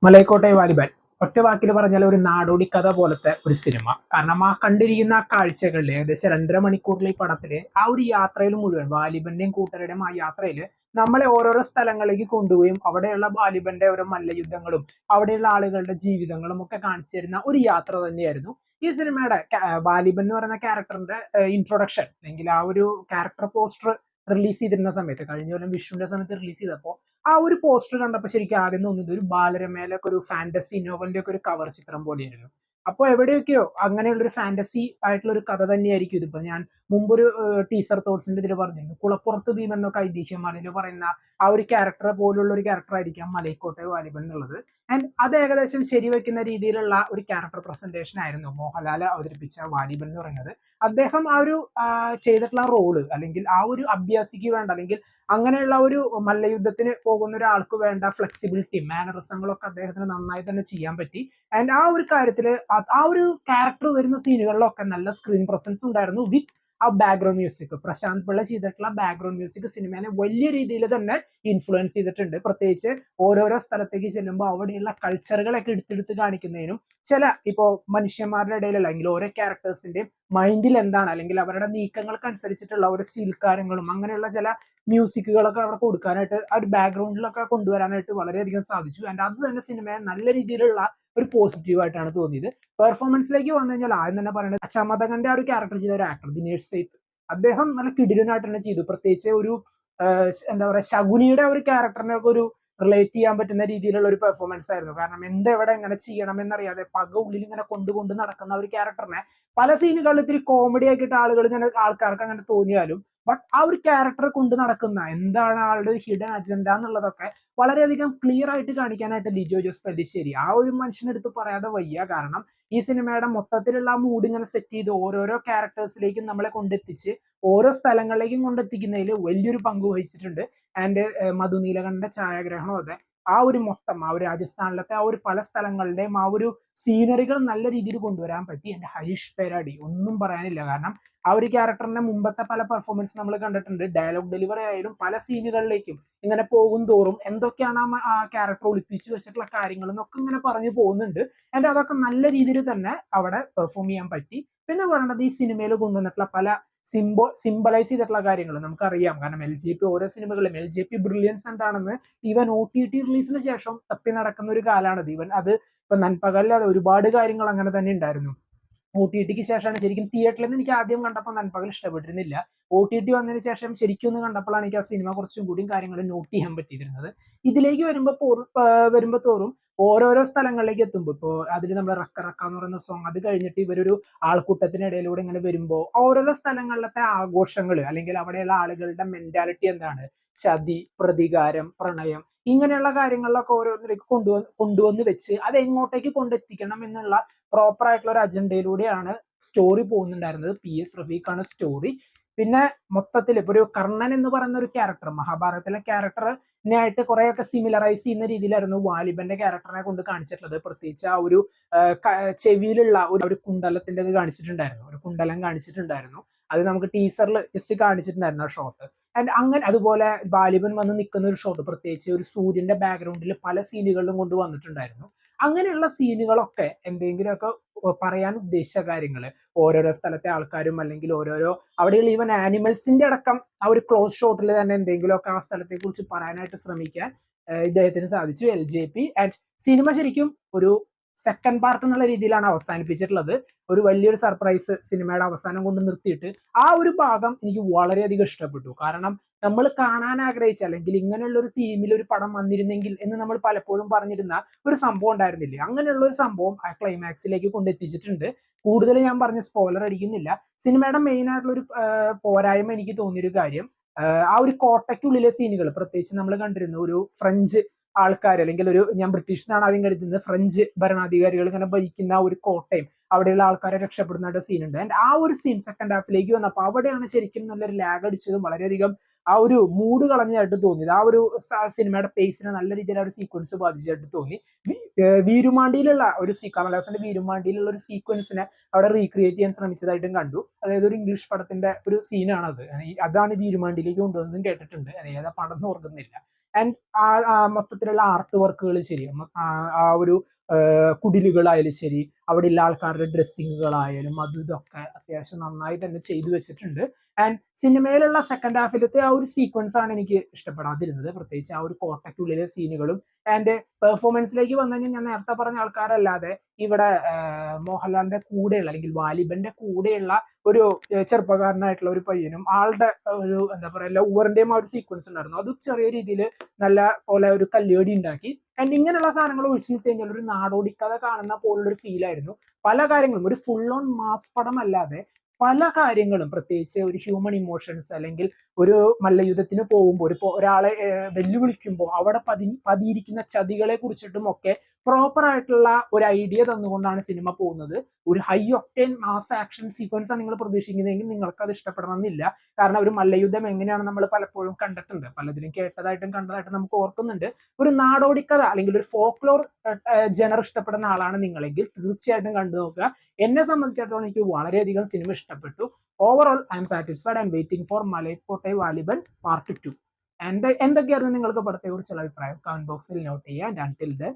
മലൈക്കോട്ടെ വാലിബൻ ഒറ്റ വാക്കിൽ പറഞ്ഞാൽ ഒരു നാടോടി കഥ പോലത്തെ ഒരു സിനിമ. കാരണം ആ കണ്ടിരിക്കുന്ന ആ കാഴ്ചകളിൽ ഏകദേശം 2.5 മണിക്കൂറിലെ ഈ പടത്തില് ആ ഒരു യാത്രയിൽ മുഴുവൻ വാലിബന്റെയും കൂട്ടരുടെയും ആ യാത്രയിൽ നമ്മളെ ഓരോരോ സ്ഥലങ്ങളിലേക്ക് കൊണ്ടുപോയും അവിടെയുള്ള വാലിബന്റെ ഓരോ മല്ലയുദ്ധങ്ങളും അവിടെയുള്ള ആളുകളുടെ ജീവിതങ്ങളും ഒക്കെ കാണിച്ചു തരുന്ന ഒരു യാത്ര തന്നെയായിരുന്നു ഈ സിനിമയുടെ. വാലിബൻ എന്ന് പറയുന്ന ക്യാരക്ടറിന്റെ ഇൻട്രൊഡക്ഷൻ അല്ലെങ്കിൽ ആ ഒരു ക്യാരക്ടർ പോസ്റ്റർ റിലീസ് ചെയ്തിരുന്ന സമയത്ത്, കഴിഞ്ഞ കൊല്ലം വിഷുവിന്റെ സമയത്ത് റിലീസ് ചെയ്തപ്പോൾ ആ ഒരു പോസ്റ്റർ കണ്ടപ്പോൾ ശരിക്കും ആദ്യം തോന്നിയത് ഒരു ബാലരമയിലൊക്കെ ഒരു ഫാന്റസി നോവലിന്റെ ഒക്കെ ഒരു കവർ ചിത്രം പോലെയായിരുന്നു. അപ്പോൾ എവിടെയൊക്കെയോ അങ്ങനെയുള്ള ഒരു ഫാന്റസി ആയിട്ടുള്ള ഒരു കഥ തന്നെയായിരിക്കും ഇതിപ്പോ. ഞാൻ മുമ്പൊരു ടീസർ തോട്ട്സിന്റെ ഇതിൽ പറഞ്ഞിരുന്നു, കുളപ്പുറത്ത് ഭീമൻ എന്നൊക്കെ ഐതിഹ്യമാലയിൽ പറയുന്ന ആ ഒരു ക്യാരക്ടർ പോലുള്ള ഒരു ക്യാരക്ടർ ആയിരിക്കാം മലൈക്കോട്ടെ വാലിബൻ എന്നുള്ളത്. ആൻഡ് അത് ഏകദേശം ശരിവെക്കുന്ന രീതിയിലുള്ള ഒരു ക്യാരക്ടർ പ്രസന്റേഷൻ ആയിരുന്നു മോഹൻലാൽ അവതരിപ്പിച്ച വാലിബൻ എന്ന് പറയുന്നത്. അദ്ദേഹം ആ ഒരു ചെയ്തിട്ടുള്ള റോള് അല്ലെങ്കിൽ ആ ഒരു അഭ്യാസിക്ക് വേണ്ട അല്ലെങ്കിൽ അങ്ങനെയുള്ള ഒരു മല്ലയുദ്ധത്തിന് പോകുന്ന ഒരാൾക്ക് വേണ്ട ഫ്ലെക്സിബിലിറ്റി മാനറിസങ്ങളൊക്കെ അദ്ദേഹത്തിന് നന്നായി തന്നെ ചെയ്യാൻ പറ്റി. ആൻഡ് ആ ഒരു കാര്യത്തിൽ ആ ഒരു ക്യാരക്ടർ വരുന്ന സീനുകളിലൊക്കെ നല്ല സ്ക്രീൻ പ്രസൻസ് ഉണ്ടായിരുന്നു വിത്ത് ആ ബാക്ക്ഗ്രൗണ്ട് മ്യൂസിക്. പ്രശാന്ത് പിള്ള ചെയ്തിട്ടുള്ള ബാക്ക്ഗ്രൗണ്ട് മ്യൂസിക് സിനിമയെ വലിയ രീതിയിൽ തന്നെ ഇൻഫ്ലുവൻസ് ചെയ്തിട്ടുണ്ട്. പ്രത്യേകിച്ച് ഓരോരോ സ്ഥലത്തേക്ക് ചെല്ലുമ്പോൾ അവിടെയുള്ള കൾച്ചറുകളൊക്കെ എടുത്തെടുത്ത് കാണിക്കുന്നതിനും ചില ഇപ്പോൾ മനുഷ്യന്മാരുടെ ഇടയിൽ അല്ലെങ്കിൽ ഓരോ ക്യാരക്ടേഴ്സിന്റെയും മൈൻഡിൽ എന്താണ് അല്ലെങ്കിൽ അവരുടെ നീക്കങ്ങൾക്കനുസരിച്ചിട്ടുള്ള ഒരു സീൽക്കാരങ്ങളും അങ്ങനെയുള്ള ചില മ്യൂസിക്കുകളൊക്കെ അവിടെ കൊടുക്കാനായിട്ട് ആ ഒരു ബാക്ക്ഗ്രൗണ്ടിലൊക്കെ കൊണ്ടുവരാനായിട്ട് വളരെയധികം സാധിച്ചു. ആൻഡ് അത് തന്നെ സിനിമയെ നല്ല രീതിയിലുള്ള ഒരു പോസിറ്റീവ് ആയിട്ടാണ് തോന്നിയത്. പെർഫോമൻസിലേക്ക് വന്നു കഴിഞ്ഞാൽ ആദ്യം തന്നെ പറയുന്നത് ചമതകന്റെ ആ ഒരു ക്യാരക്ടർ ചെയ്ത ഒരു ആക്ടർ ദിനേഷ് സേത്ത്, അദ്ദേഹം നല്ല കിടിലനായിട്ട് തന്നെ ചെയ്തു. പ്രത്യേകിച്ച് ഒരു എന്താ പറയുക, ശകുനിയുടെ ഒരു ക്യാരക്ടറിനെ ഒക്കെ ഒരു റിലേറ്റ് ചെയ്യാൻ പറ്റുന്ന രീതിയിലുള്ള ഒരു പെർഫോമൻസ് ആയിരുന്നു. കാരണം എന്തെവിടെ എങ്ങനെ ചെയ്യണം എന്നറിയാതെ പക ഉള്ളിൽ ഇങ്ങനെ കൊണ്ടുകൊണ്ട് നടക്കുന്ന ഒരു ക്യാരക്ടറിനെ പല സീനുകളിൽ ഇത്തിരി കോമഡി ആക്കിയിട്ട് ആൾക്കാർക്ക് അങ്ങനെ തോന്നിയാലും ബട്ട് ആ ഒരു ക്യാരക്ടറെ കൊണ്ട് നടക്കുന്ന എന്താണ് ആളുടെ ഹിഡൻ അജണ്ട എന്നുള്ളതൊക്കെ വളരെയധികം ക്ലിയർ ആയിട്ട് കാണിക്കാനായിട്ട് ലിജോ ജോസ് പെല്ലിശ്ശേരി ആ ഒരു മനുഷ്യനെടുത്ത് പറയാതെ വയ്യ. കാരണം ഈ സിനിമയുടെ മൊത്തത്തിലുള്ള ആ മൂഡ് ഇങ്ങനെ സെറ്റ് ചെയ്ത് ഓരോരോ ക്യാരക്ടേഴ്സിലേക്കും നമ്മളെ കൊണ്ടെത്തിച്ച് ഓരോ സ്ഥലങ്ങളിലേക്കും കൊണ്ടെത്തിക്കുന്നതിൽ വലിയൊരു പങ്ക് വഹിച്ചിട്ടുണ്ട്. ആൻഡ് മധു നീലകണ്ഠന്റെ ഛായാഗ്രഹണം അതെ, ആ ഒരു മൊത്തം ആ ഒരു രാജസ്ഥാനിലത്തെ ആ ഒരു പല സ്ഥലങ്ങളുടെയും ആ ഒരു സീനറികൾ നല്ല രീതിയിൽ കൊണ്ടുവരാൻ പറ്റി. എന്റെ ഹരീഷ് പേരാടി ഒന്നും പറയാനില്ല. കാരണം ആ ഒരു ക്യാരക്ടറിന്റെ മുമ്പത്തെ പല പെർഫോമൻസ് നമ്മൾ കണ്ടിട്ടുണ്ട്. ഡയലോഗ് ഡെലിവറി ആയാലും പല സീനുകളിലേക്കും ഇങ്ങനെ പോകും തോറും എന്തൊക്കെയാണ് ആ ക്യാരക്ടർ ഒളിപ്പിച്ചു വെച്ചിട്ടുള്ള കാര്യങ്ങൾ എന്നൊക്കെ ഇങ്ങനെ പറഞ്ഞു പോകുന്നുണ്ട്. എന്റെ അതൊക്കെ നല്ല രീതിയിൽ തന്നെ അവിടെ പെർഫോം ചെയ്യാൻ പറ്റി. പിന്നെ പറയണത് ഈ സിനിമയിൽ കൊണ്ടുവന്നിട്ടുള്ള പല സിംബലൈസ് ചെയ്തിട്ടുള്ള കാര്യങ്ങൾ നമുക്കറിയാം. കാരണം LJP ഓരോ സിനിമകളിലും LJP ബ്രില്യൻസ് എന്താണെന്ന് ഈവൻ OTT റിലീസിന് ശേഷം തപ്പി നടക്കുന്ന ഒരു കാലമാണിത്. ഈവൻ അത് ഇപ്പൊ നൻപകലിൽ അത് ഒരുപാട് കാര്യങ്ങൾ അങ്ങനെ തന്നെ ഉണ്ടായിരുന്നു. OTTക്ക് ശേഷമാണ് ശരിക്കും. തിയേറ്ററിൽ നിന്ന് എനിക്ക് ആദ്യം കണ്ടപ്പോൾ നൻപകൽ ഇഷ്ടപ്പെട്ടിരുന്നില്ല. OTT വന്നതിന് ശേഷം ശരിക്കും ഒന്ന് കണ്ടപ്പോഴാണ് എനിക്ക് ആ സിനിമ കുറച്ചും കൂടി കാര്യങ്ങൾ നോട്ട് ചെയ്യാൻ പറ്റിയിരുന്നത്. ഇതിലേക്ക് വരുമ്പോൾ തോറും ഓരോരോ സ്ഥലങ്ങളിലേക്ക് എത്തുമ്പോൾ ഇപ്പോൾ അതിൽ നമ്മൾ റക്ക റക്ക എന്ന് പറയുന്ന സോങ് അത് കഴിഞ്ഞിട്ട് ഇവരൊരു ആൾക്കൂട്ടത്തിനിടയിലൂടെ ഇങ്ങനെ വരുമ്പോൾ ഓരോരോ സ്ഥലങ്ങളിലത്തെ ആഘോഷങ്ങൾ അല്ലെങ്കിൽ അവിടെയുള്ള ആളുകളുടെ മെന്റാലിറ്റി എന്താണ്, ചതി, പ്രതികാരം, പ്രണയം, ഇങ്ങനെയുള്ള കാര്യങ്ങളിലൊക്കെ ഓരോന്നിലേക്ക് കൊണ്ടുവന്ന് വെച്ച് അത് എങ്ങോട്ടേക്ക് കൊണ്ടെത്തിക്കണം എന്നുള്ള പ്രോപ്പർ ആയിട്ടുള്ള ഒരു അജണ്ടയിലൂടെയാണ് സ്റ്റോറി പോകുന്നുണ്ടായിരുന്നത്. PS റഫീഖാണ് സ്റ്റോറി. പിന്നെ മൊത്തത്തിൽ ഇപ്പൊ ഒരു കർണൻ എന്ന് പറയുന്ന ഒരു ക്യാരക്ടർ മഹാഭാരതത്തിലെ ക്യാരക്ടറിനായിട്ട് കുറെയൊക്കെ സിമിലറൈസ് ചെയ്യുന്ന രീതിയിലായിരുന്നു വാലിബന്റെ ക്യാരക്ടറിനെ കൊണ്ട് കാണിച്ചിട്ടുള്ളത്. പ്രത്യേകിച്ച് ആ ഒരു ചെവിയിലുള്ള ഒരു കുണ്ടലത്തിന്റെ ഇത് കാണിച്ചിട്ടുണ്ടായിരുന്നു, ഒരു കുണ്ടലം കാണിച്ചിട്ടുണ്ടായിരുന്നു. അത് നമുക്ക് ടീസറിൽ ജസ്റ്റ് കാണിച്ചിട്ടുണ്ടായിരുന്നു ആ ഷോട്ട്. ആൻഡ് അങ്ങനെ അതുപോലെ വാലിബൻ വന്ന് നിൽക്കുന്ന ഒരു ഷോട്ട് പ്രത്യേകിച്ച് ഒരു സൂര്യന്റെ ബാക്ക്ഗ്രൗണ്ടിൽ പല സീനുകളിലും കൊണ്ട് വന്നിട്ടുണ്ടായിരുന്നു. അങ്ങനെയുള്ള സീനുകളൊക്കെ എന്തെങ്കിലുമൊക്കെ പറയാൻ ഉദ്ദേശിച്ച കാര്യങ്ങൾ ഓരോരോ സ്ഥലത്തെ ആൾക്കാരും അല്ലെങ്കിൽ ഓരോരോ അവിടെയുള്ള ഈവൻ ആനിമൽസിന്റെ അടക്കം ആ ഒരു ക്ലോസ് ഷോട്ടിൽ തന്നെ എന്തെങ്കിലുമൊക്കെ ആ സ്ഥലത്തെ കുറിച്ച് പറയാനായിട്ട് ശ്രമിക്കാൻ ഇദ്ദേഹത്തിന് സാധിച്ചു. LJP ആൻഡ് സിനിമ ശരിക്കും ഒരു സെക്കൻഡ് പാർട്ട് എന്നുള്ള രീതിയിലാണ് അവസാനിപ്പിച്ചിട്ടുള്ളത്. ഒരു വലിയൊരു സർപ്രൈസ് സിനിമയുടെ അവസാനം കൊണ്ട് നിർത്തിയിട്ട് ആ ഒരു ഭാഗം എനിക്ക് വളരെയധികം ഇഷ്ടപ്പെട്ടു. കാരണം നമ്മൾ കാണാൻ ആഗ്രഹിച്ച അല്ലെങ്കിൽ ഇങ്ങനെയുള്ള ഒരു തീമിൽ ഒരു പടം വന്നിരുന്നെങ്കിൽ എന്ന് നമ്മൾ പലപ്പോഴും പറഞ്ഞിരുന്ന ഒരു സംഭവം ഉണ്ടായിരുന്നില്ലേ, അങ്ങനെയുള്ള ഒരു സംഭവം ആ ക്ലൈമാക്സിലേക്ക് കൊണ്ടെത്തിച്ചിട്ടുണ്ട്. കൂടുതൽ ഞാൻ പറഞ്ഞ സ്പോയിലർ അടിക്കുന്നില്ല. സിനിമയുടെ മെയിൻ ആയിട്ടുള്ള ഒരു പോരായ്മ എനിക്ക് തോന്നിയൊരു കാര്യം ആ ഒരു കോട്ടയ്ക്കുള്ളിലെ സീനുകൾ. പ്രത്യേകിച്ച് നമ്മൾ കണ്ടിരുന്നു ഒരു ഫ്രഞ്ച് ആൾക്കാർ അല്ലെങ്കിൽ ഒരു, ഞാൻ ബ്രിട്ടീഷ് എന്നാണ് ആദ്യം കരുതുന്നത്, ഫ്രഞ്ച് ഭരണാധികാരികൾ ഇങ്ങനെ ഭരിക്കുന്ന ഒരു കോട്ടയും അവിടെയുള്ള ആൾക്കാരെ രക്ഷപ്പെടുന്നതായിട്ട് സീൻ ഉണ്ട്. ആൻഡ് ആ ഒരു സീൻ സെക്കൻഡ് ഹാഫിലേക്ക് വന്നപ്പോൾ അവിടെയാണ് ശരിക്കും നല്ലൊരു ലാഗ് അടിച്ചതും വളരെയധികം ആ ഒരു മൂഡ് കളഞ്ഞതായിട്ട് തോന്നിയത്. ആ ഒരു സിനിമയുടെ പേസിനെ നല്ല രീതിയിൽ ആ ഒരു സീക്വൻസ് ബാധിച്ചതായിട്ട് തോന്നി. വീരുമാണ്ടിയിലുള്ള ഒരു കമലഹാസന്റെ വീരുമാണ്ടിയിലുള്ള ഒരു സീക്വൻസിനെ അവിടെ റീക്രിയേറ്റ് ചെയ്യാൻ ശ്രമിച്ചതായിട്ടും കണ്ടു. അതായത് ഒരു ഇംഗ്ലീഷ് പടത്തിന്റെ ഒരു സീനാണ് അത്. അതാണ് വീരുമാണ്ടിയിലേക്ക് കൊണ്ടുവന്നതും കേട്ടിട്ടുണ്ട്. ഏതാ പടം എന്ന് ഓർക്കുന്നില്ല. ആൻഡ് മൊത്തത്തിലുള്ള ആർട്ട് വർക്കുകൾ ശരി, ആ ഒരു കുടിലുകളായാലും ശരി, അവിടെയുള്ള ആൾക്കാരുടെ ഡ്രസ്സിങ്ങുകളായാലും അത് ഇതൊക്കെ അത്യാവശ്യം നന്നായി തന്നെ ചെയ്തു വെച്ചിട്ടുണ്ട്. ആൻഡ് സിനിമയിലുള്ള സെക്കൻഡ് ഹാഫിലത്തെ ആ ഒരു സീക്വൻസ് ആണ് എനിക്ക് ഇഷ്ടപ്പെടാതിരുന്നത്, പ്രത്യേകിച്ച് ആ ഒരു കോട്ടയ്ക്കുള്ളിലെ സീനുകളും. ആൻഡ് പെർഫോമൻസിലേക്ക് വന്നു കഴിഞ്ഞാൽ ഞാൻ നേരത്തെ പറഞ്ഞ ആൾക്കാരല്ലാതെ ഇവിടെ മോഹൻലാലിന്റെ കൂടെയുള്ള അല്ലെങ്കിൽ വാലിബന്റെ കൂടെയുള്ള ഒരു ചെറുപ്പക്കാരനായിട്ടുള്ള ഒരു പയ്യനും ആളുടെ ഒരു എന്താ പറയുക ലവറിന്റെയും ആ ഒരു സീക്വൻസ് ഉണ്ടായിരുന്നു. അത് ചെറിയ രീതിയിൽ നല്ല പോലെ ഒരു കല്ലേടി ഉണ്ടാക്കി. ആൻഡ് ഇങ്ങനെയുള്ള സാധനങ്ങൾ ഒഴിച്ചു നിർത്തി കഴിഞ്ഞാൽ ഒരു നാടോടിക്കഥ കാണുന്ന പോലുള്ള ഒരു ഫീൽ ആയിരുന്നു. പല കാര്യങ്ങളും ഒരു ഫുൾ ഓൺ മാസ് പടം അല്ലാതെ പല കാര്യങ്ങളും, പ്രത്യേകിച്ച് ഒരു ഹ്യൂമൻ ഇമോഷൻസ് അല്ലെങ്കിൽ ഒരു മല്ലയുദ്ധത്തിന് പോകുമ്പോൾ ഒരാളെ വെല്ലുവിളിക്കുമ്പോൾ അവിടെ പതിയിരിക്കുന്ന ചതികളെ കുറിച്ചിട്ടും ഒക്കെ പ്രോപ്പർ ആയിട്ടുള്ള ഒരു ഐഡിയ തന്നുകൊണ്ടാണ് സിനിമ പോകുന്നത്. ഒരു high octane mass action sequence ആണ് നിങ്ങൾ പ്രതീക്ഷിക്കുന്നതെങ്കിൽ നിങ്ങൾക്ക് അത് ഇഷ്ടപ്പെടണമെന്നില്ല. കാരണം ഒരു മല്ലയുദ്ധം എങ്ങനെയാണ് നമ്മൾ പലപ്പോഴും കണ്ടിട്ടുണ്ട്, പലതിനും കേട്ടതായിട്ടും കണ്ടതായിട്ടും നമുക്ക് ഓർക്കുന്നുണ്ട്. ഒരു നാടോടിക്കഥ അല്ലെങ്കിൽ ഒരു ഫോക്ലോർ ജനർ ഇഷ്ടപ്പെടുന്ന ആളാണ് നിങ്ങളെങ്കിൽ തീർച്ചയായിട്ടും കണ്ടു നോക്കുക. എന്നെ സംബന്ധിച്ചിടത്തോളം എനിക്ക് വളരെയധികം സിനിമ ഇഷ്ടപ്പെട്ടു. Overall I M satisfied and waiting for Malaikottai Vaaliban part 2. എന്തൊക്കെയായിരുന്നു നിങ്ങൾക്ക് പടത്തെ കുറിച്ചുള്ള അഭിപ്രായം? കമന്റ് ബോക്സിൽ നോട്ട് ചെയ്യുക. And until then